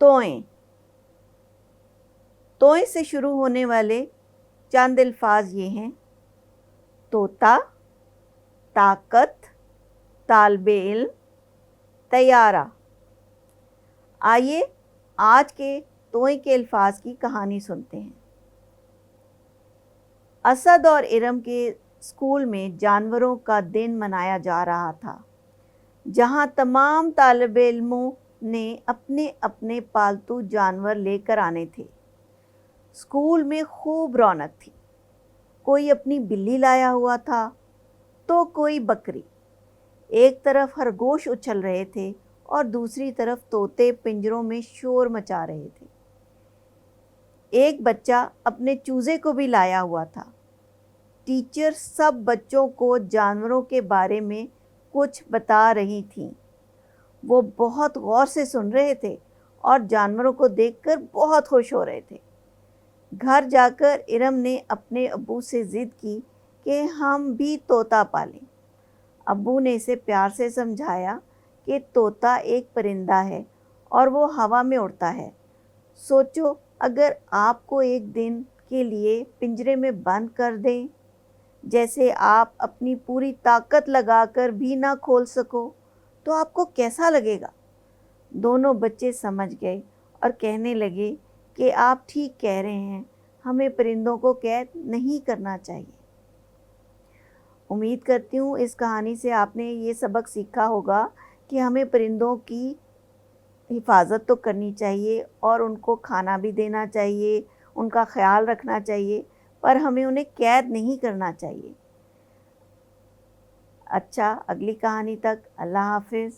तोएं। तोएं से शुरू होने वाले चंद अल्फाज ये हैं: तोता, ताकत, तालिबे इल्म, तैयारा। आइए आज के तोएं के अल्फाज की कहानी सुनते हैं। असद और इरम के स्कूल में जानवरों का दिन मनाया जा रहा था, जहां तमाम तालिबे इल्मों ने अपने अपने पालतू जानवर लेकर आने थे। स्कूल में खूब रौनक थी। कोई अपनी बिल्ली लाया हुआ था तो कोई बकरी। एक तरफ खरगोश उछल रहे थे और दूसरी तरफ तोते पिंजरों में शोर मचा रहे थे। एक बच्चा अपने चूजे को भी लाया हुआ था। टीचर सब बच्चों को जानवरों के बारे में कुछ बता रही थीं। वो बहुत गौर से सुन रहे थे और जानवरों को देखकर बहुत खुश हो रहे थे। घर जाकर इरम ने अपने अब्बू से ज़िद की कि हम भी तोता पालें। अब्बू ने इसे प्यार से समझाया कि तोता एक परिंदा है और वो हवा में उड़ता है। सोचो, अगर आपको एक दिन के लिए पिंजरे में बंद कर दें, जैसे आप अपनी पूरी ताकत लगाकर भी ना खोल सको, तो आपको कैसा लगेगा? दोनों बच्चे समझ गए और कहने लगे कि आप ठीक कह रहे हैं, हमें परिंदों को कैद नहीं करना चाहिए। उम्मीद करती हूँ इस कहानी से आपने ये सबक सीखा होगा कि हमें परिंदों की हिफाजत तो करनी चाहिए और उनको खाना भी देना चाहिए, उनका ख्याल रखना चाहिए, पर हमें उन्हें कैद नहीं करना चाहिए। अच्छा, अगली कहानी तक अल्लाह हाफ़िज़।